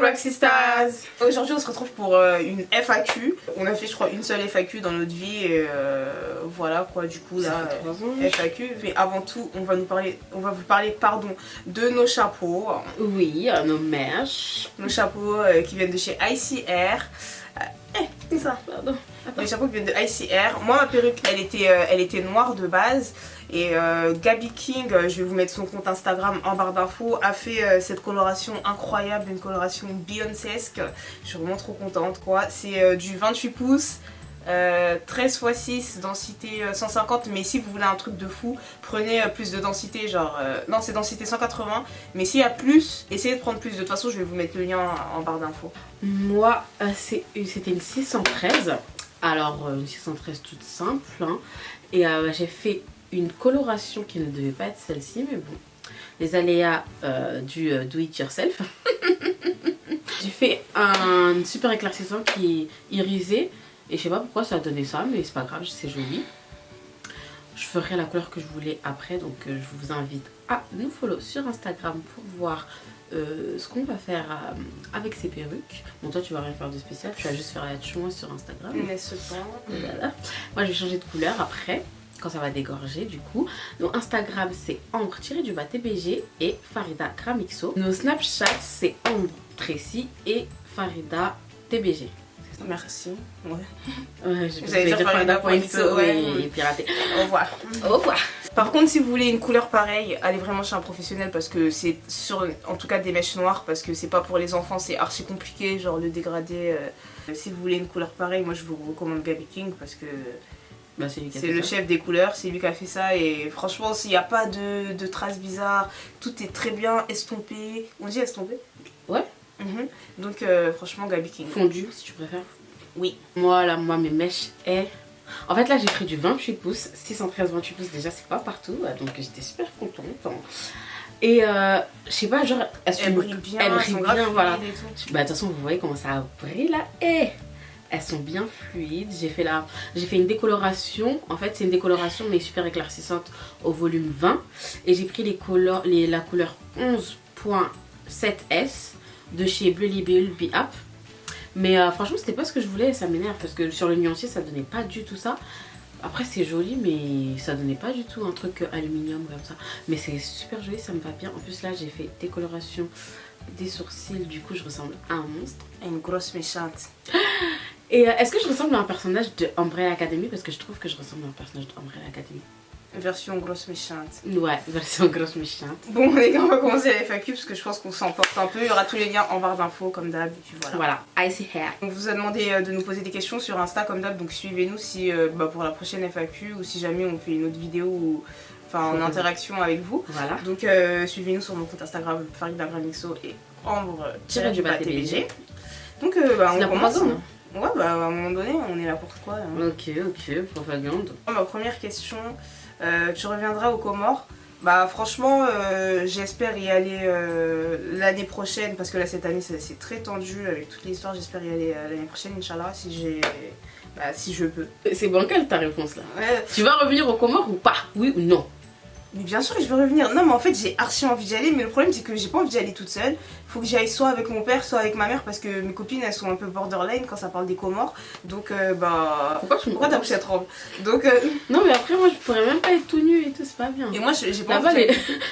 Roxy Stars. Aujourd'hui on se retrouve pour une FAQ. On a fait je crois une seule FAQ dans notre vie et voilà quoi, du coup là FAQ. Mais avant tout on va vous parler de nos chapeaux. Oui, nos mèches. Nos chapeaux qui viennent de chez ICR. C'est ça, pardon. Les chapeaux qui viennent de ICR. Moi ma perruque elle était noire de base. Et Gaby King, je vais vous mettre son compte Instagram en barre d'infos, a fait cette coloration incroyable, une coloration Beyoncésque. Je suis vraiment trop contente quoi. C'est du 28 pouces, 13x6, densité 150. Mais si vous voulez un truc de fou, prenez plus de densité, genre... non, c'est densité 180. Mais s'il y a plus, essayez de prendre plus. De toute façon, je vais vous mettre le lien en barre d'infos. Moi, c'était une 613. Alors, une 613 toute simple. Hein. Et j'ai fait une coloration qui ne devait pas être celle-ci, mais bon, les aléas du do it yourself. J'ai fait un super éclaircissant qui est irisé et je sais pas pourquoi ça a donné ça, mais c'est pas grave, c'est joli. Je ferai la couleur que je voulais après, donc je vous invite à nous follow sur Instagram pour voir ce qu'on va faire avec ces perruques. Bon, toi tu vas rien faire de spécial, tu vas juste faire la chouin sur Instagram. Mais ce temps, voilà. Moi je vais changer de couleur après quand ça va dégorger du coup. Donc Instagram c'est Ambre-TBG et Farida Kramixo. Nos Snapchat c'est Ambre Tracy et Farida TBG. Merci. Ouais. Vous avez déjà Farida.xo et piraté. Au revoir. Au revoir. Par contre, si vous voulez une couleur pareille, allez vraiment chez un professionnel parce que c'est sur, en tout cas des mèches noires, parce que c'est pas pour les enfants, c'est archi compliqué, genre le dégradé. Si vous voulez une couleur pareille, moi je vous recommande Gaby King parce que bah, c'est le chef des couleurs, c'est lui qui a fait ça et franchement s'il n'y a pas de traces bizarres, tout est très bien estompé. On dit estompé? Ouais. Donc franchement Gaby King. Fondu si tu préfères. Oui. Moi mes mèches est... En fait là j'ai pris du 28 pouces, 613 28 pouces déjà c'est pas partout, donc j'étais super contente. Et je sais pas, genre elle brille bien, voilà. Bah de toute façon vous voyez comment ça brille là. Et elles sont bien fluides. J'ai fait une décoloration. En fait c'est une décoloration mais super éclaircissante au volume 20. Et j'ai pris la couleur 11.7S de chez Bleu Libellule Be Up. Mais franchement c'était pas ce que je voulais, ça m'énerve parce que sur le nuancier ça donnait pas du tout ça. Après c'est joli mais ça donnait pas du tout un truc aluminium comme ça. Mais c'est super joli, ça me va bien. En plus là j'ai fait décoloration des sourcils, du coup je ressemble à un monstre. Une grosse méchante. Et est-ce que je ressemble à un personnage de Umbrella Academy? Parce que je trouve que je ressemble à un personnage de Umbrella Academy. Version grosse méchante. Ouais, version grosse méchante. Bon les gars, on va commencer la FAQ parce que je pense qu'on s'emporte un peu. Il y aura tous les liens en barre d'infos comme d'hab. Voilà, Icy Hair. On vous a demandé de nous poser des questions sur Insta comme d'hab, donc suivez-nous si pour la prochaine FAQ ou si jamais on fait une autre vidéo ou en interaction avec vous. Voilà. Donc suivez-nous sur mon compte Instagram Farida Kramixo et Ambre-TBG. Donc on commence. Ouais bah à un moment donné on est là pour quoi là, hein. Ok, propagande. Ma première question, tu reviendras aux Comores? Bah franchement j'espère y aller l'année prochaine parce que là cette année c'est très tendu avec toute l'histoire. J'espère y aller l'année prochaine Inch'Allah si je peux. C'est bancal ta réponse là. Ouais. Tu vas revenir aux Comores ou pas? Oui ou non? Mais bien sûr que je vais revenir. Non mais en fait j'ai archi envie d'y aller, mais le problème c'est que j'ai pas envie d'y aller toute seule. Faut que j'y aille soit avec mon père, soit avec ma mère parce que mes copines elles sont un peu borderline quand ça parle des Comores. Donc pourquoi t'as pris cette robe? Donc non mais après moi je pourrais même pas être tout nu et tout, c'est pas bien. Et moi j'ai pas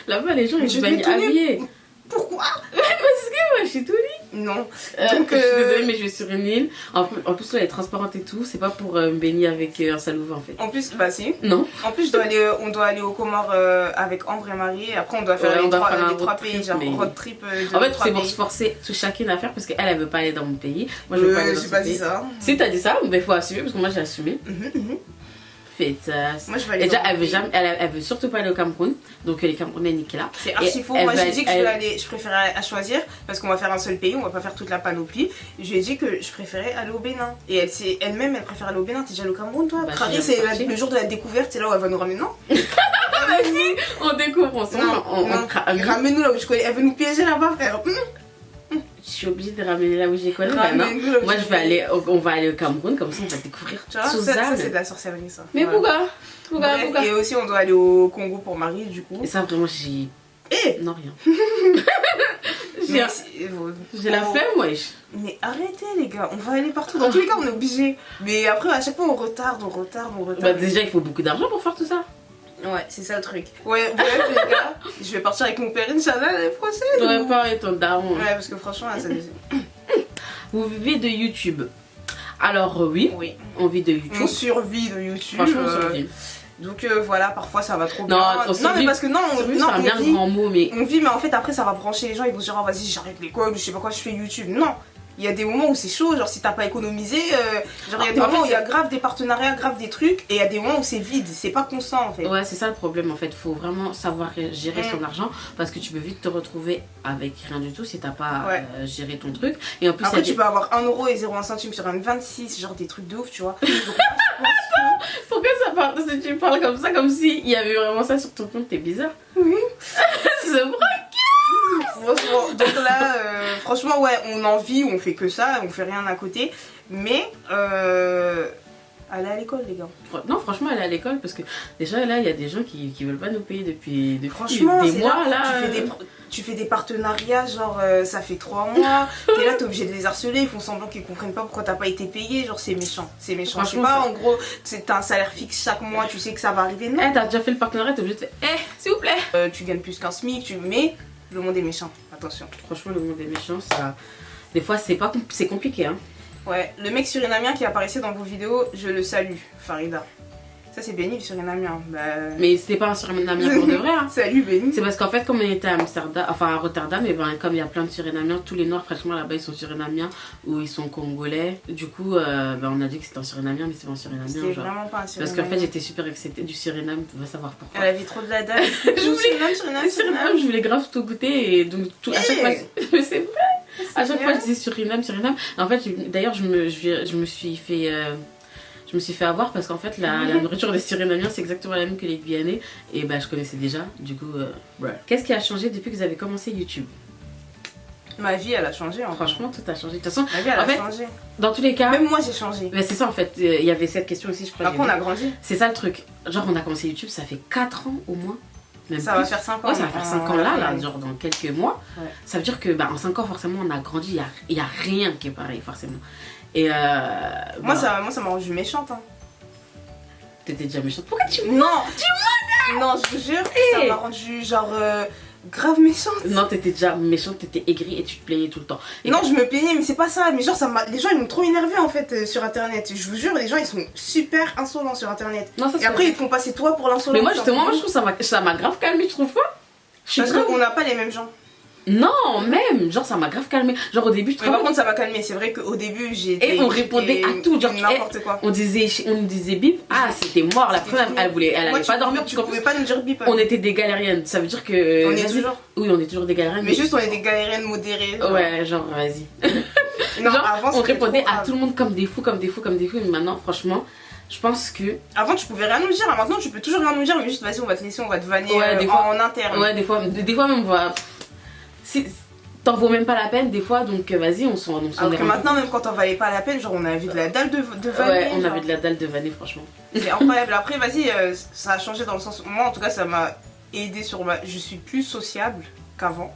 là-bas les gens ils se baignent habillés. Pourquoi? Parce que moi je suis tout nue. Non. Donc je suis désolée mais je vais sur une île. En plus elle est transparente et tout, c'est pas pour me baigner avec un salouva en fait. En plus bah si. Non. En plus on doit aller aux Comores avec Ambre et Marie et après on doit faire les trois pays, genre road trip de en fait c'est pour se forcer tout chacune à faire parce qu'elle veut pas aller dans mon pays. Moi je veux pas aller dans j'ai pas dit ça. Si t'as dit ça, mais faut assumer parce que moi j'ai assumé. Moi je vais aller. Et déjà elle veut surtout pas aller au Cameroun, donc les Camerounais niquent là. C'est archi faux. Moi j'ai dit que je préférais à choisir parce qu'on va faire un seul pays, on va pas faire toute la panoplie. Je lui ai dit que je préférais aller au Bénin. Et elle-même elle préfère aller au Bénin. T'es déjà allé au Cameroun toi? Crary c'est le jour de la découverte, c'est là où elle va nous ramener, non? Vas-y, on découvre ensemble. Ramène-nous là où je connais. Elle veut nous piéger là-bas frère. Je suis obligée de ramener là où j'ai connu. Moi on va aller au Cameroun, comme ça on va découvrir tout ça c'est de la sorcellerie ça. Mais pourquoi? Et aussi on doit aller au Congo pour Marie du coup. Et ça vraiment j'ai... Non rien. J'ai la flemme, wesh. Mais arrêtez les gars, on va aller partout. Dans tous les cas, on est obligé. Mais après, à chaque fois, on retarde. Bah déjà, il faut beaucoup d'argent pour faire tout ça. Ouais, c'est ça le truc. Ouais, bref les gars, je vais partir avec mon père Inch'Allah l'année prochaine. Ouais, pareil, ton daron. Ouais, parce que franchement, là, ça... Vous vivez de YouTube. Alors oui, on vit de YouTube. On survit de YouTube. Franchement, on survit. Donc voilà, parfois ça va trop bien. Non, mais parce que non, c'est un bien grand mot, mais... On vit, mais en fait après ça va brancher les gens, ils vont se dire oh, vas-y j'arrête l'école, je sais pas quoi, je fais YouTube. Non, il y a des moments où c'est chaud, genre si t'as pas économisé, genre il y a des moments où il y a grave des partenariats, grave des trucs, et il y a des moments où c'est vide, c'est pas constant en fait. Ouais, c'est ça le problème en fait, faut vraiment savoir gérer son argent, parce que tu peux vite te retrouver avec rien du tout si t'as pas géré ton truc. Et en plus, après tu peux avoir 1 euro et 0,1 centime sur un 26, genre des trucs de ouf, tu vois. Pourquoi ça parle, tu parles comme ça, comme si il y avait vraiment ça sur ton compte, t'es bizarre. Oui. C'est vrai. Donc là, franchement, ouais, on en vit, on fait que ça, on fait rien à côté. Mais, aller à l'école, les gars. Non, franchement, aller à l'école, parce que déjà là, il y a des gens qui veulent pas nous payer depuis franchement, des mois. Là, tu fais des partenariats, genre ça fait 3 mois, t'es là, t'es obligé de les harceler, ils font semblant qu'ils comprennent pas pourquoi t'as pas été payé, genre c'est méchant. C'est méchant. Je sais pas, en gros, t'as un salaire fixe chaque mois, tu sais que ça va arriver. Non. T'as déjà fait le partenariat, t'es obligé de faire, s'il vous plaît. Tu gagnes plus qu'un SMIC, mais le monde est méchant, attention. Franchement, le monde est méchant, ça. Des fois, c'est compliqué, hein. Ouais, le mec surinamien qui apparaissait dans vos vidéos, je le salue, Farida. Ça c'est Benny le surinamien. Bah... Mais c'était pas un surinamien pour de vrai. Hein. Salut Benny. C'est parce qu'en fait, comme on était à Amsterdam, enfin à Rotterdam, et ben comme il y a plein de surinamiens, tous les noirs pratiquement là-bas ils sont surinamiens ou ils sont congolais. Du coup, on a dit que c'était un surinamien, mais c'est pas un surinamien. C'était vraiment pas un surinamien. Parce qu'en fait, j'étais super excitée du Suriname, tu vas savoir pourquoi. Elle avait trop de la dalle. Suriname, je voulais grave tout goûter et donc tout, à chaque fois. Mais c'est vrai! À chaque fois, je disais Suriname. En fait, d'ailleurs, je me suis fait avoir parce qu'en fait, la nourriture des Surinamiens, c'est exactement la même que les Guyanais. Et bah, je connaissais déjà. Du coup, Qu'est-ce qui a changé depuis que vous avez commencé YouTube? Ma vie, elle a changé. Franchement, tout a changé. De toute façon, ma vie, elle a changé. Dans tous les cas. Même moi, j'ai changé. Mais c'est ça, en fait. Il y avait cette question aussi, je crois. Après, on a grandi. C'est ça le truc. Genre, on a commencé YouTube, ça fait 4 ans au moins. Même ça va faire 5 ans. Ouais, ça va faire 5 ans là, genre dans quelques mois. Ouais. Ça veut dire que en 5 ans, forcément, on a grandi. Il n'y a rien qui est pareil, forcément. Et moi, ça m'a rendu méchante. Hein. T'étais déjà méchante. Pourquoi tu Non, non, je vous jure, ça m'a rendu genre grave méchante. Non, t'étais déjà méchante, t'étais aigrie et tu te plaignais tout le temps. Et non, je me plaignais, mais c'est pas ça. Mais genre, les gens ils m'ont trop énervé en fait sur internet. Je vous jure, les gens ils sont super insolents sur internet. Non, ça, et après, ils te font passer toi pour l'insolence. Mais moi, justement, je trouve ça m'a grave calmé, tu trouves pas? Parce qu'on n'a pas les mêmes gens. Non, même, genre ça m'a grave calmé. Genre au début, par contre, ça m'a calmé. C'est vrai qu'au début, et on répondait à tout, genre n'importe quoi. On disait bip. Ah, c'était mort. La preuve, elle allait pas dormir. Tu pouvais pas nous dire bip. On était des galériennes. Ça veut dire que. On est toujours. Oui, on est toujours des galériennes. Mais juste, on est des galériennes modérées. Ouais, genre vas-y. Non, genre, avant, on répondait à tout le monde comme des fous. Mais maintenant, franchement. Je pense que... Avant tu pouvais rien nous dire, maintenant tu peux toujours rien nous dire, mais juste vas-y on va te laisser, on va te vanner en interne. Ouais, des fois même on va... T'en vaut même pas la peine des fois, donc vas-y on s'en... Alors que maintenant même quand t'en valait pas la peine, genre on avait de la dalle de vanner. Ouais, on avait de la dalle de vanner franchement. C'est incroyable. Après vas-y, ça a changé dans le sens... Moi en tout cas ça m'a aidé sur ma... Je suis plus sociable qu'avant.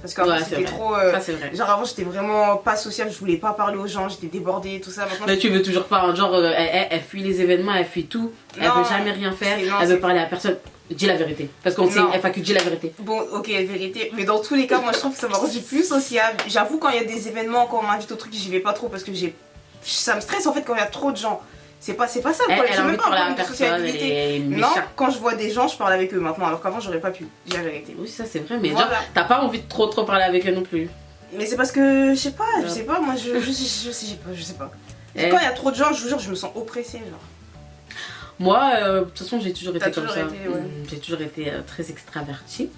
Parce qu'avant c'était trop... Ça, c'est vrai. Genre avant j'étais vraiment pas sociable, je voulais pas parler aux gens, j'étais débordée et tout ça. Maintenant, mais tu veux toujours pas, genre elle fuit les événements, elle fuit tout, elle veut jamais rien faire, elle veut parler à personne. Dis la vérité, parce qu'on sait FAQ, dis la vérité. Bon ok, vérité, mais dans tous les cas moi je trouve que ça m'a rendu plus sociable. J'avoue quand il y a des événements, quand on m'invite au truc, j'y vais pas trop parce que ça me stresse en fait quand il y a trop de gens. C'est pas ça le problème, elle a envie de parler à personne, non, quand je vois des gens, je parle avec eux maintenant, alors qu'avant j'aurais pas pu, dis la vérité. Oui ça c'est vrai, mais genre t'as pas envie de trop parler avec eux non plus. Mais c'est parce que, je sais pas, moi je sais pas. Quand il y a trop de gens, je vous jure, je me sens oppressée genre. Moi, de toute façon j'ai toujours été comme ça, j'ai toujours été très extravertie.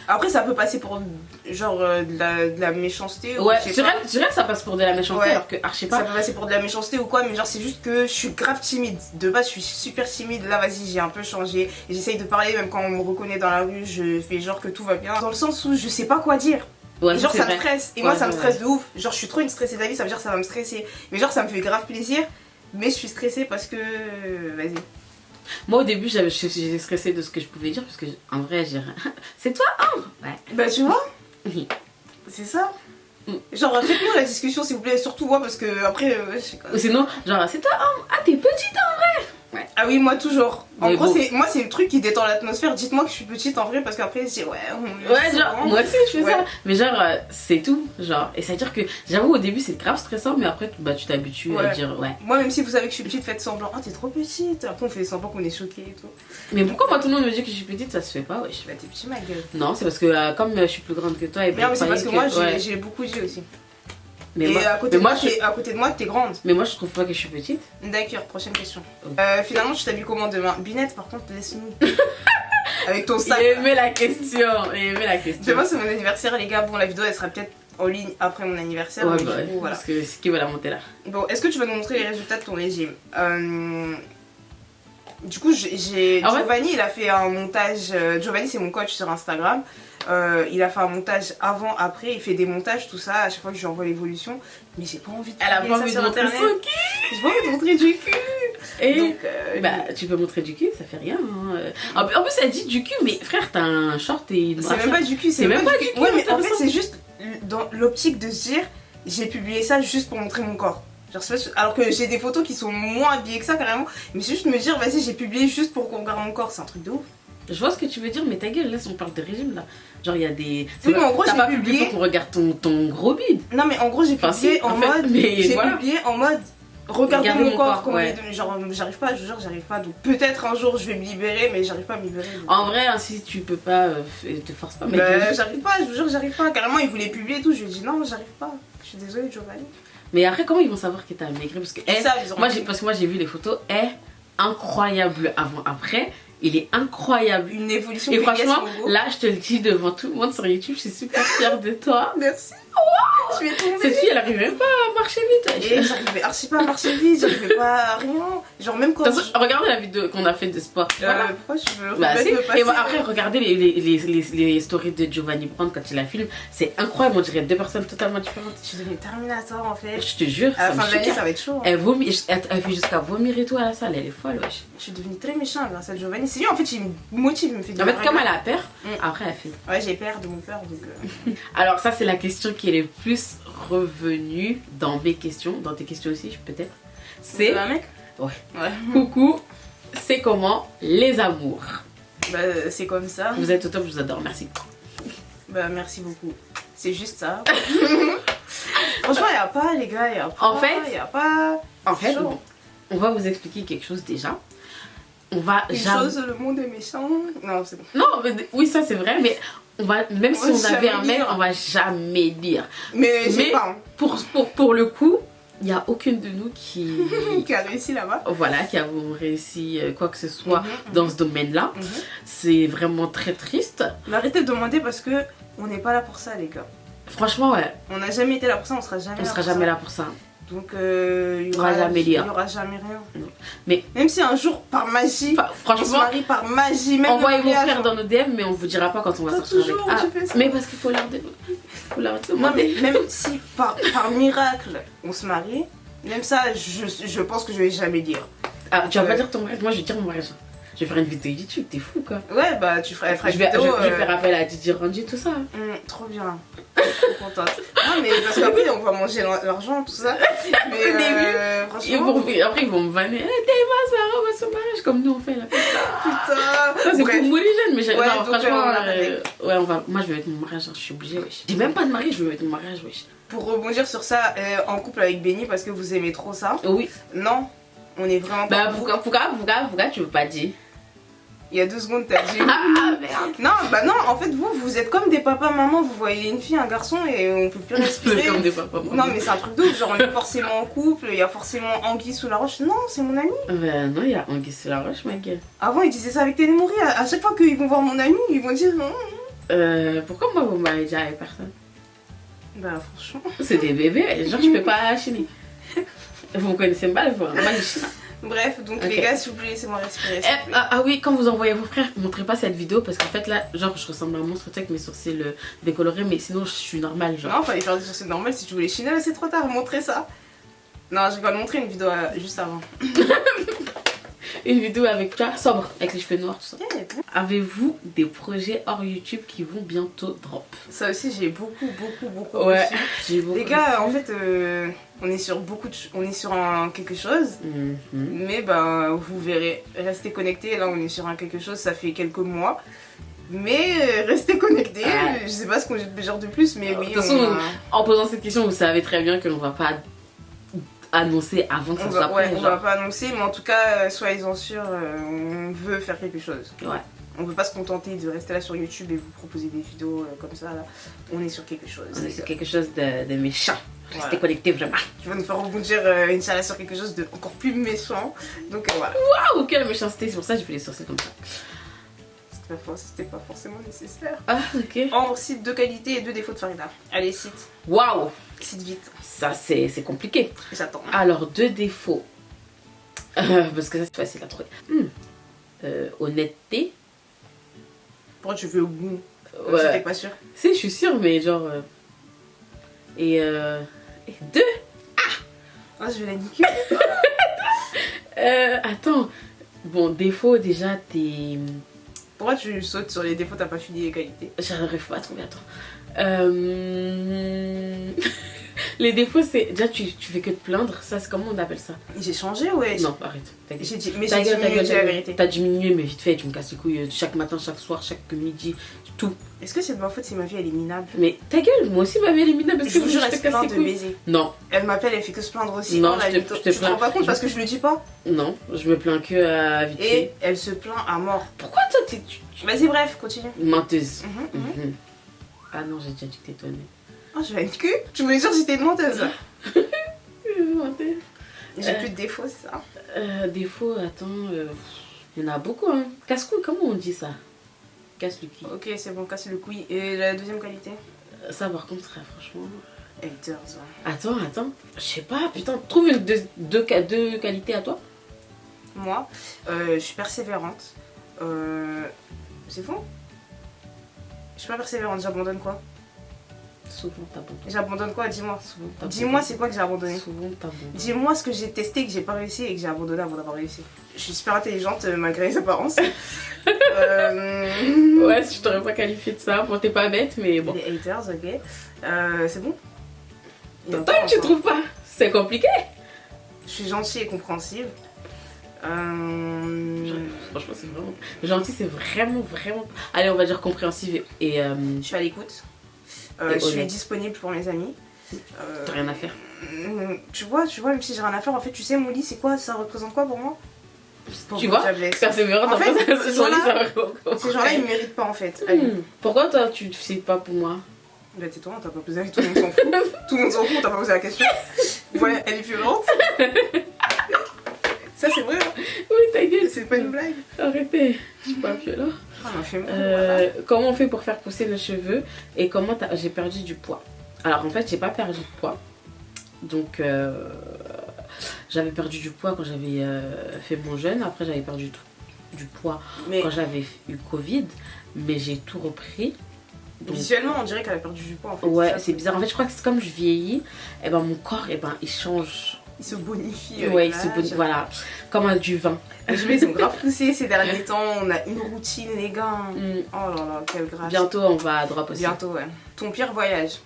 Après ça peut passer pour genre de la méchanceté. Ouais, je dirais que ça passe pour de la méchanceté alors que archi pas. Ça peut passer pour de la méchanceté ou quoi, mais genre c'est juste que je suis grave timide. De base je suis super timide, là vas-y j'ai un peu changé. J'essaye de parler même quand on me reconnaît dans la rue, je fais genre que tout va bien. Dans le sens où je sais pas quoi dire. Ouais, et genre ça me stresse, et moi ça me stresse de ouf. Genre je suis trop une stressée d'avis, ça veut dire que ça va me stresser. Mais genre ça me fait grave plaisir, mais je suis stressée parce que... Vas-y. Moi au début j'étais stressée de ce que je pouvais dire parce que en vrai j'ai rien. C'est toi Ambre? Ouais. Bah tu vois. C'est ça. Genre, faites-nous la discussion s'il vous plaît, surtout moi parce que après, je sais quoi. Ou sinon, genre, c'est toi, ah, t'es petite en vrai. Ouais. Ah oui, moi toujours. En Mais gros, bon. moi c'est le truc qui détend l'atmosphère. Dites-moi que je suis petite en vrai parce qu'après je dis ouais. Ouais, genre, moi aussi je fais Ouais. ça. Mais genre, c'est tout. Genre, et ça veut dire que, j'avoue, au début c'est grave stressant, mais après, bah, tu t'habitues à Ouais. dire ouais. Moi, même si vous savez que je suis petite, faites semblant. Ah, t'es trop petite. Après, on fait semblant qu'on est choqué et tout. Mais pourquoi moi tout le monde me dit que je suis petite, ça se fait pas, wesh. Bah, t'es petit, ma gueule. Non, c'est parce que comme je suis plus grande que toi et Mais non, mais c'est parce que moi, ouais. j'ai beaucoup dit aussi. Mais Et moi, à côté, mais moi, à côté de moi, t'es grande. mais moi je trouve pas que je suis petite. D'accord, prochaine question. Ok. Finalement, tu t'habilles comment demain? Binette, par contre, laisse-nous. Avec ton Il sac. a aimé la question, il a aimé la question. Demain, c'est mon anniversaire, les gars. Bon, la vidéo, elle sera peut-être en ligne après mon anniversaire. Ouais, mais bah, du coup, voilà. parce que c'est qui va la monter là. Bon, est-ce que tu vas nous montrer les résultats de ton régime? Du coup, j'ai En fait- Giovanni, il a fait un montage. Giovanni, c'est mon coach sur Instagram. Il a fait un montage avant, après. Il fait des montages, tout ça. À chaque fois que je lui envoie l'évolution. Mais j'ai pas envie de Elle a publier pas ça envie de sur montrer Internet. son cul. J'ai pas envie de montrer du cul. Et Donc, bah, tu peux montrer du cul, ça fait rien. Hein. En plus, elle dit du cul, mais frère, t'as un short et une c'est brassière. même pas du cul. C'est même pas du cul, Ouais, mais en fait, intéressant. c'est juste dans l'optique de se dire j'ai publié ça juste pour montrer mon corps. Genre, alors que j'ai des photos qui sont moins habillées que ça carrément. Mais c'est juste me dire vas-y, j'ai publié juste pour qu'on regarde mon corps. C'est un truc de ouf. Je vois ce que tu veux dire, mais ta gueule, là, si on parle de régime, là. Genre, il y a des. Oui, mais en gros, t'as j'ai pas publié- publié pour qu'on regarde ton gros bide. Non, mais en gros, j'ai Enfin, publié si, en en fait, mode. mais J'ai voilà. publié en mode. Regardez Regardez mon mon corps, corps, comment ouais. il est devenu. Genre, j'arrive pas, je vous jure, j'arrive pas. Donc, peut-être un jour, je vais me libérer, mais j'arrive pas à me libérer. donc. En vrai, hein, si tu peux pas, te force pas. Mais J'arrive pas, je vous jure, j'arrive pas. Carrément, il voulait publier et tout. Je lui ai dit non, j'arrive pas. Je suis désolée, Giovanni. Mais après, comment ils vont savoir que t'as maigri? Parce que, Ils savent, ils ont moi, compris. parce que moi, j'ai vu les photos, incroyable avant-après. Il est incroyable. Une évolution. Et Vegas franchement, Logo. là, je te le dis devant tout le monde sur YouTube, je suis super fière de toi. Merci. Je vais tomber. Cette fille, elle arrive même pas à marcher vite. Et j'arrivais archi pas à marcher vite, j'arrivais pas à rien. Genre, même quand. De toute façon, regardez la vidéo qu'on a fait de sport. Voilà. Pourquoi je veux Bah, remettre si. le passé? Et bon, après, regardez les stories de Giovanni Brand quand il la filme. C'est incroyable, on dirait deux personnes totalement différentes. Je suis devenue Terminator en fait. Je te jure, À la ça me fin de l'année, choque. ça va être chaud. Hein. Elle vomit, elle fait jusqu'à vomir et tout à la salle, elle est folle, wesh. Je suis devenue très méchante grâce à Giovanni. C'est lui en fait, il me motive, il me fait du En fait, mal. comme elle a peur, Mm. après elle fait. Ouais, j'ai peur de mon peur donc. Alors, ça, c'est la question qui est le plus revenue dans mes questions, dans tes questions aussi, peut-être. C'est un mec. Ouais. Ouais. coucou, c'est comment les amours? Bah, c'est comme ça. Vous êtes au top, je vous adore, merci. Bah, merci beaucoup. C'est juste ça. Franchement, y a pas, les gars, y a pas. En fait- y a pas. En fait, Chaud. bon, on va vous expliquer quelque chose déjà. On va Une jamais. chose, le monde est méchant. Non, c'est bon. Non, mais, oui, ça c'est vrai, mais on va, même si On on va avait jamais un mec, dire. on va jamais dire. Mais j'ai Mais- pas. Hein. Pour le coup, il n'y a aucune de nous qui. Qui a réussi là-bas. Voilà, qui avons réussi quoi que ce soit Mhm, dans ce domaine-là. mhm. C'est vraiment très triste. Mais arrêtez de demander parce que on n'est pas là pour ça, les gars. Franchement, ouais, On n'a jamais été là pour ça, on sera jamais on là sera pour jamais ça. là pour ça. Donc il y On va jamais il y lire. aura jamais rien. Non. Mais- même si un jour par magie, Enfin, on se franchement, marie par magie, même envoyez le vos mariage, frères dans nos DM, mais on vous dira pas quand on va Pas sortir avec. toujours, Ah, tu fais ça. mais parce qu'il faut faut leur Non demander. mais même si par miracle on se marie, même ça je pense que je vais jamais dire. Ah, tu vas pas dire ton mariage, moi je vais dire mon mariage. Je vais faire une vidéo YouTube, t'es fou quoi. Ouais bah tu feras, elle fera Je une vais, vidéo. je vais faire appel à Didier Randy, tout ça. Trop bien. Je suis trop contente. Non mais parce qu'après on va manger l'argent, tout ça. Mais Au début, franchement. Après ils vont me vanner. Eh, t'es pas ça, on va se mariage comme nous on fait là. Putain. Ça c'est Bref. pour mourir jeune, mais Ouais, non, donc, franchement, on a ouais, on va. Moi je vais mettre mon mariage, je suis obligée, wesh. J'ai même pas de mariage, je vais mettre mon mariage, wesh. Pour rebondir sur ça, en couple avec Benny parce que vous aimez trop ça. Oh oui. Non, on est vraiment pas. Bah pourquoi tu veux pas dire? Il y a 2 secondes t'as dit. Ah merde. Non, bah non, en fait vous êtes comme des papas maman, vous voyez une fille, un garçon et on peut plus respirer. Comme des papas. Non mais c'est un truc de ouf, genre on est forcément en couple, il y a forcément Anguille sous la roche. Non, c'est mon ami. Bah non, il y a Anguille sous la roche, ma gueule. Avant ils disaient ça avec Télémourie, à chaque fois qu'ils vont voir mon ami, ils vont dire Pourquoi moi vous m'avez dit avec personne? Bah franchement. C'est des bébés, genre je peux pas chiner. Vous me connaissez pas, moi je chine. Bref, donc Ok. les gars, s'il vous plaît, laissez-moi respirer. s'il vous plaît. Ah oui, quand vous envoyez vos frères, montrez pas cette vidéo parce qu'en fait là, genre je ressemble à un monstre avec mes sourcils décolorés, mais sinon je suis normale, genre. Non, fallait faire des sourcils normales si tu voulais chiner, là c'est trop tard, montrer ça. Non, je vais montrer une vidéo juste avant. une vidéo avec toi, sobre, avec les cheveux noirs, tout ça. Yeah. Avez-vous des projets hors YouTube qui vont bientôt drop? Ça aussi, j'ai beaucoup. Ouais, aussi. j'ai beaucoup. Les gars, en fait, on est sur quelque chose. Mais bah, vous verrez, restez connectés. Là, on est sur un quelque chose, ça fait quelques mois. Mais restez connectés. Je sais pas ce qu'on genre de plus, mais oui. De toute façon, en posant cette question, vous savez très bien que l'on va pas annoncer avant que ça soit prêt. On va pas annoncer, mais en tout cas, soyez-en sûrs, on veut faire quelque chose. Ouais. On veut pas se contenter de rester là sur YouTube et vous proposer des vidéos comme ça. Là. On est sur quelque chose. On est sur quelque chose de méchant. Restez Voilà. connectés vraiment. Qui va nous faire rebondir, Inch'Allah, sur quelque chose de encore plus méchant. Donc voilà. Waouh, quelle méchanceté, c'est pour ça que j'ai fait les sourcils comme ça. C'était pas forcément nécessaire. Ah, ok. Ambre cite 2 qualités et 2 défauts de Farida. Allez, cite. Waouh, Cite vite. ça c'est compliqué. J'attends. Alors, 2 défauts. Parce que ça c'est facile à trouver. Honnêteté. Pourquoi tu veux au bout? Ouais. J'étais pas sûre. Si, je suis sûre, mais genre. Et 2. Ah, je vais la niquer. Attends. Bon, défaut, déjà, t'es. Pourquoi tu sautes sur les défauts, t'as pas fini les qualités? J'arrive pas à trouver, attends. Les défauts, c'est. Déjà, tu fais que te plaindre. Ça, c'est comment on appelle ça? J'ai changé, ouais. Non, arrête. J'ai dit, mais Ta j'ai gueule, ta diminué, gueule, j'ai la vérité. T'as diminué, mais vite fait, tu me casses les couilles chaque matin, chaque soir, chaque midi, tout. Est-ce que c'est de ma faute si ma vie elle est minable? Mais ta gueule, moi aussi, ma vie elle est minable parce Je que vous jure, je elle te se casse plaint les de couilles. baiser. Non, Elle m'appelle, elle fait que se plaindre aussi. Non, Oh, la je te mytho. plains. Tu te rends pas compte parce que je le dis pas? non, je me plains que à vite Et fait. elle se plaint à mort. Pourquoi toi, Vas-y, bref, continue. menteuse? Mhm. Ah non, j'ai déjà dit que t'étais honnête. Oh, je vais la niquer. Tu voulais dire que j'étais une menteuse? Menteuse. J'ai plus de défauts, c'est ça. Défaut, attends, il y en a beaucoup, hein. Casse-couille, comment on dit ça? Casse le cul. Ok, c'est bon, casse le couille. Et la deuxième qualité? Ça, par contre, franchement. Haters. Attends. Je sais pas, putain, trouve deux qualités à toi. Moi, je suis persévérante. C'est faux? Je suis pas persévérante, j'abandonne quoi? Souvent t'abandonnes. J'abandonne quoi? Dis-moi. Souvent t'abandonnes. Dis-moi, c'est quoi que j'ai abandonné? Souvent t'abandonnes. Dis-moi ce que j'ai testé, que j'ai pas réussi et que j'ai abandonné avant d'avoir réussi. Je suis super intelligente malgré les apparences. Ouais, je t'aurais pas qualifié de ça. Bon, t'es pas bête, mais bon. Les haters, ok. C'est bon? Toi, tu trouves pas? C'est compliqué. Je suis gentille et compréhensive. Franchement, c'est vraiment. Gentil, c'est vraiment. Allez, on va dire compréhensive et. Je suis à l'écoute. Je suis disponible pour mes amis. T'as rien à faire. Tu vois, même si j'ai rien à faire, en fait, tu sais, mon lit, c'est quoi? Ça représente quoi pour moi? Tu vois? Persévérante, en fait, ces gens-là, ils me méritent pas, en fait. Pourquoi toi, tu sais pas pour moi? Bah, tais-toi, t'as pas posé la question, tout le monde s'en fout. Tout le monde s'en fout, t'as pas posé la question. Ouais, elle est violente. Ça, c'est vrai. Oui, ta gueule. C'est pas une blague. Arrêtez, je suis pas violent. Ah, on fait voilà. Comment on fait pour faire pousser nos cheveux et comment j'ai perdu du poids? Alors en fait, j'ai pas perdu de poids. Donc j'avais perdu du poids quand j'avais fait mon jeûne. Après, j'avais perdu du poids quand j'avais eu Covid. Mais j'ai tout repris. Donc, visuellement, on dirait qu'elle a perdu du poids. En fait. Ouais, c'est bizarre. En fait, je crois que c'est comme je vieillis, et ben mon corps, et ben il change. Il se bonifie. Ouais, il se bonifie. Voilà, comme du vin. Les cheveux, ils sont grave poussés ces derniers temps. On a une routine, les gars. Oh là là, quelle grâce. Bientôt, on va drop aussi. Bientôt, ouais. Ton pire voyage?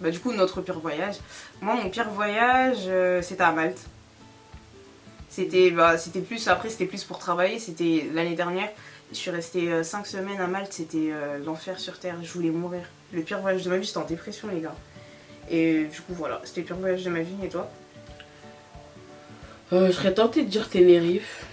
Bah, du coup, notre pire voyage. Moi, mon pire voyage, c'était à Malte. C'était plus. Après, c'était plus pour travailler. C'était l'année dernière. Je suis restée 5 semaines à Malte. C'était l'enfer sur terre. Je voulais mourir. Le pire voyage de ma vie, j'étais en dépression, les gars. Et du coup, voilà. C'était le pire voyage de ma vie. Et toi? Je serais tentée de dire Tenerife.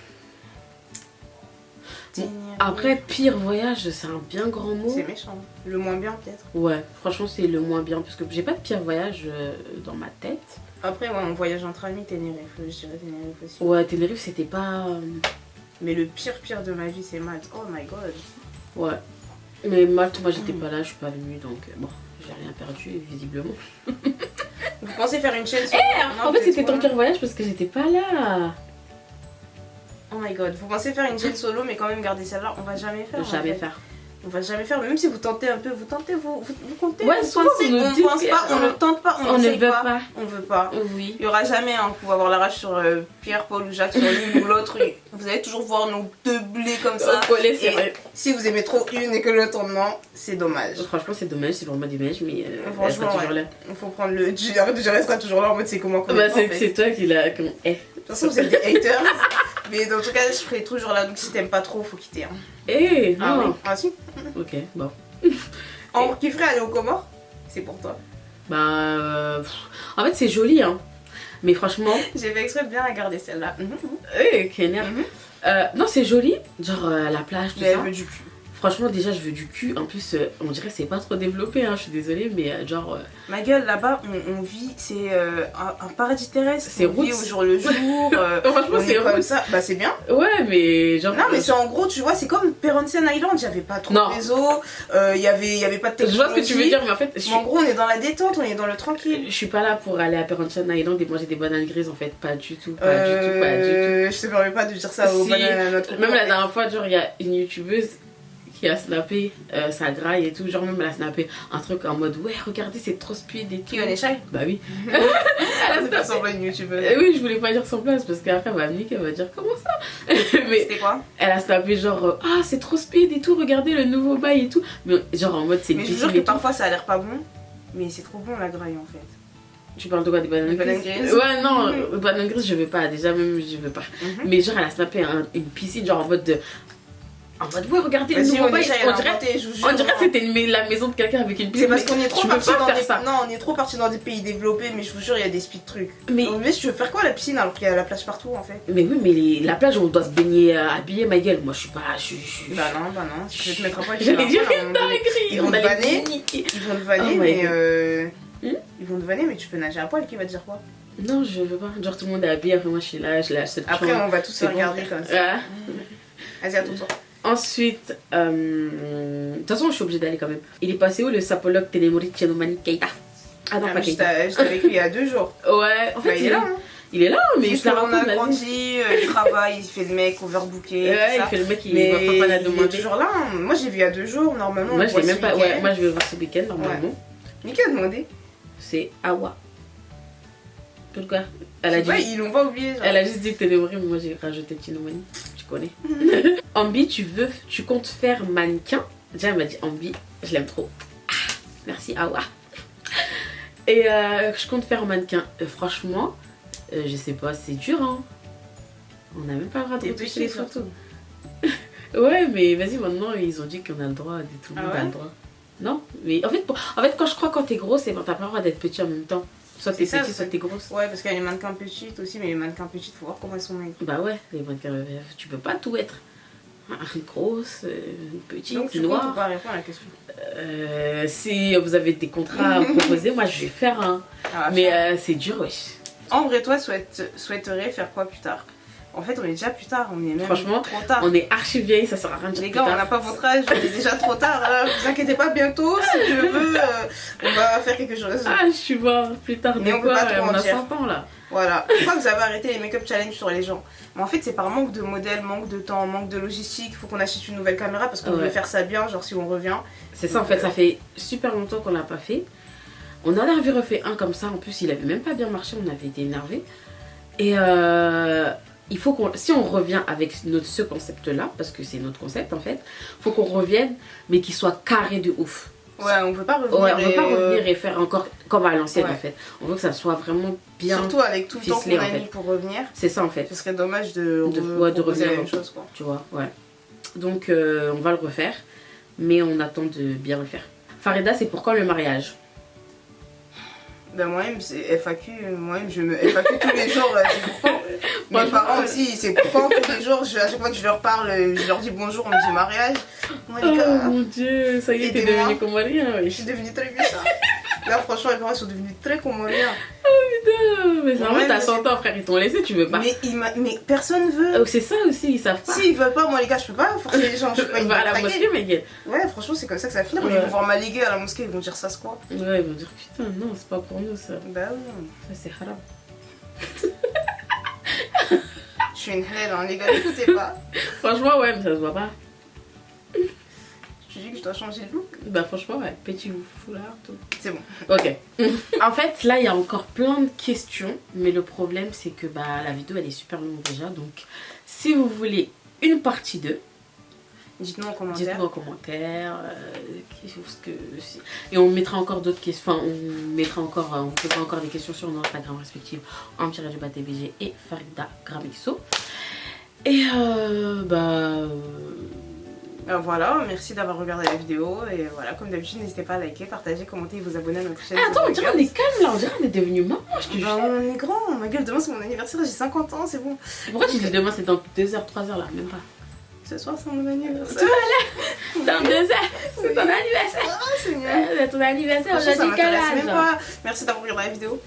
Après, pire voyage, c'est un bien grand mot. C'est méchant. Le moins bien, peut-être. Ouais, franchement, c'est le moins bien. Parce que j'ai pas de pire voyage dans ma tête. Après, ouais, on voyage entre amis, Tenerife. Je dirais Tenerife aussi. Ouais, Tenerife, c'était pas. Mais le pire de ma vie, c'est Malte. Oh my god. Ouais. Mais Malte, moi, j'étais pas là, je suis pas venue. Donc, bon, j'ai rien perdu, visiblement. Vous pensez faire une chaîne solo? En fait, c'était ton pire voyage parce que j'étais pas là. Oh my god, vous pensez faire une chaîne solo mais quand même garder celle-là, on va jamais faire. Jamais faire. On va jamais faire, même si vous tentez un peu, vous comptez, Ouais, vous souvent, pensez, vous nous on dites pense pas, que- on ne tente pas, On ne n'essaye veut pas. On veut pas. Oui. Il y aura jamais un coup, avoir la rage sur Pierre, Paul ou Jacques, sur l'une ou l'autre. Vous allez toujours voir nos deux blés comme ça. Collé, c'est Et vrai. si vous aimez trop une et que l'autre non, c'est dommage. Franchement, c'est dommage, c'est vraiment dommage, mais elle Franchement, sera toujours là. Il faut prendre le. Je resterai toujours là en mode c'est comment qu'on Bah, est, en fait. c'est toi qui l'a. Comme... Eh. De toute façon, vous êtes des haters. Mais dans tout cas, je serai toujours là. Donc si t'aimes pas trop, faut quitter. Hein. Eh, Ah non. oui. Ah si. Ok, bon. On kifferait aller aux Comores. C'est pour toi. Bah. En fait, c'est joli, hein. Mais franchement. J'ai fait exprès de bien regarder celle-là. Eh, quel nerf. Non, c'est joli. Genre, la plage, tout Mais elle ça. veut du cul. Franchement, déjà, je veux du cul. En plus, on dirait que c'est pas trop développé, hein. Je suis désolée, mais genre. Ma gueule, là-bas, on vit, c'est un paradis terrestre. C'est on vit roots. au jour le jour. Franchement, on c'est est comme roots. ça. Bah, c'est bien. Ouais, mais genre. Non, mais c'est en gros, tu vois, c'est comme Perhentian Island. Il n'y avait pas trop Non. de réseau. Il y avait pas de Je vois ce que tu veux technologie. dire, mais en fait, Mais en gros, on est dans la détente, on est dans le tranquille. je suis pas là pour aller à Perhentian Island et manger des bananes grises, en fait. Pas du tout, pas du tout, pas du tout. Je te permets pas de dire ça aux Si, bananes à notre Même la dernière fois, genre, il y a une youtubeuse qui a snappé sa graille et tout. Genre, même elle a snappé un truc en mode ouais, regardez, c'est trop speed et tout. Qui on est shy. Bah oui. Elle a pas semblant une youtubeuse. Oui, je voulais pas dire son place parce qu'après elle va me niquer, elle va dire comment ça. Mais C'était quoi? elle a snappé genre ah, c'est trop speed et tout, regardez le nouveau bail et tout. Mais genre en mode c'est une Mais je vous piscine jure que et tout. parfois ça a l'air pas bon. Mais c'est trop bon la graille en fait. Tu parles de quoi, des bananes Des bananes grises? grises. Ouais, non, bananes grises, je veux pas. Déjà, même, je veux pas. Mais genre, elle a snappé une piscine, genre en mode de. En mode, ouais, regardez le Vas-y, nouveau on bail. est shy, On elle a dirait, inventé, je vous jure. on dirait que c'était la maison de quelqu'un avec une piscine. C'est parce qu'on est trop tu peux parti pas dans faire des... ça. Non, on est trop parti dans des pays développés, mais je vous jure, il y a des speed trucs. Mais, Mais tu veux faire quoi à la piscine alors qu'il y a la plage partout en fait? mais oui, mais la plage, on doit se baigner habillé, ma gueule. Moi, je suis pas. Bah non, tu peux te mettre à poil. J'allais dire une dingue. dinguerie. Ils vont On te allait vanner. niquer. Ils vont te vanner, Oh my mais God. ils vont te vanner, mais tu peux nager à poil, qui va te dire quoi? Non, je veux pas. Genre, tout le monde est habillé. Après, moi, je suis là, je lâche cette Après, chambre. on va tous se C'est bon. regarder comme ça. Ah. Vas-y, à ton tour. Ensuite, de toute façon, je suis obligée d'aller quand même. Il est passé où le sapologue Télémori Tchenomani Keita? Ah non, pas Keita. J'étais avec lui il y a 2 jours. Ouais, en fait, Bah, il est là, hein. Il est là, mais Juste il on a raconte la vie. grandi, il travaille, il fait le mec overbooké. Ouais, tout il ça. fait le mec, il Mais va pas la il est demander. toujours là. Hein. Moi, j'ai vu il y a 2 jours, normalement. Moi, on je voit l'ai même ce pas. week-end. Ouais, moi, je vais voir ce week-end normalement. Nickel a demandé. C'est Awa. Pourquoi? Elle a Je sais dit. pas, ils l'ont pas oublié. Genre. Elle a juste dit Télémori, mais moi j'ai rajouté Tchenomani. Tu connais. Ambi, tu comptes faire mannequin? Déjà, elle m'a dit Ambi, je l'aime trop. Ah, merci Awa. Et je compte faire mannequin. Franchement, je sais pas, c'est dur, hein. On n'a même pas le droit de T'es retoucher les petit, photos. Ouais, mais vas-y, maintenant ils ont dit qu'on a le droit, tout le monde Ah a ouais le droit. Non, mais en fait, quand je crois quand t'es grosse, c'est quand t'as pas le droit d'être petit en même temps. Soit t'es C'est ça, petit, soit t'es grosse. Ouais, parce qu'il y a les mannequins petites aussi, mais les mannequins petites, faut voir comment elles sont maigres. Bah ouais, les mannequins, tu peux pas tout être. Grosse, petite, Donc, tu noire. comptes pas répondre à la question. Si vous avez des contrats à me proposer, moi je vais faire un. Ah, Mais c'est dur, wesh. En vrai, toi, souhaiterais faire quoi plus tard? En fait, on est déjà plus tard, on est même Franchement, trop tard. On est archi vieille, ça sert à rien de dire Les plus gars, on tard. n'a pas votre âge, on est déjà trop tard. Hein. Vous inquiétez pas, bientôt, si je veux, on va faire quelque chose. Ah, je suis voir plus tard. Mais de on peut quoi, pas trop on a mentir. 100 ans là. Voilà. Pourquoi vous avez arrêté les make-up challenge sur les gens? Mais en fait, c'est par manque de modèles, manque de temps, manque de logistique. Il faut qu'on achète une nouvelle caméra parce qu'on veut faire ça bien, genre si on revient. C'est ça, en fait, ça fait super longtemps qu'on l'a pas fait. On en avait refait un comme ça, en plus il avait même pas bien marché, on avait été énervés. Et il faut qu'on, si on revient avec ce concept-là, parce que c'est notre concept en fait, faut qu'on revienne, mais qu'il soit carré de ouf. Ouais, on veut pas revenir. Ouais, on veut pas revenir et faire encore comme à l'ancienne en fait. On veut que ça soit vraiment bien. Surtout avec tout le temps ficelé, qu'on a en fait. mis pour revenir. C'est ça en fait. Ce serait dommage de revenir la même chose, quoi. Tu vois, ouais. Donc on va le refaire, mais on attend de bien le faire. Farida, c'est pourquoi le mariage? Ben moi-même c'est FAQ, moi-même je me FAQ tous les jours, c'est pourquoi. Mes parents aussi, c'est pourquoi tous les jours, à chaque fois que je leur parle, je leur dis bonjour, on me dit mariage. Moi les gars, Oh mon dieu, ça y est, t'es aidez-moi. devenu comorien, je oui. suis devenue très bizarre. Là franchement les parents sont devenus très comoriens. Mais Ouais, normalement, t'as mais 100 ans, frère, ils t'ont laissé, tu veux pas. Mais personne veut. Oh, c'est ça aussi, ils savent pas. S'ils veulent pas, moi les gars, je peux pas forcer les gens, je peux pas Va à la traquer. mosquée, mais gars. Ouais, franchement, c'est comme ça que ça finit. Ouais. Ils vont voir ma ligue à la mosquée, ils vont dire ça, c'est quoi? Ouais, ils vont dire putain, non, c'est pas pour nous ça. Bah oui. Ça, c'est haram. Je suis une halal, hein, les gars, n'écoutez pas. Franchement, ouais, mais ça se voit pas. Je dis que je dois changer de look. Bah franchement, ouais, petit foulard, tout. C'est bon. Ok. En fait, là, il y a encore plein de questions. Mais le problème, c'est que bah, la vidéo, elle est super longue déjà. Donc, si vous voulez une partie 2, dites-nous en commentaire. Dites-nous en commentaire. Et on mettra encore d'autres questions. Enfin, on posera encore des questions sur nos Instagram respectifs. Am-TBG et Farida Gramisso. Et voilà, merci d'avoir regardé la vidéo. Et voilà, comme d'habitude, n'hésitez pas à liker, partager, commenter et vous abonner à notre chaîne. Attends, on dirait on est calme là. On dirait on est devenu maman. On est grand. Ma gueule, demain c'est mon anniversaire. J'ai 50 ans, c'est bon. Pourquoi tu dis demain? C'est dans 2h, 3h là, même pas. Ce soir, c'est mon anniversaire. Dans 2h, c'est ton anniversaire. Ah, c'est mieux. C'est ton anniversaire, on a Ça dit quel m'intéresse âge? même pas. Merci d'avoir regardé la vidéo.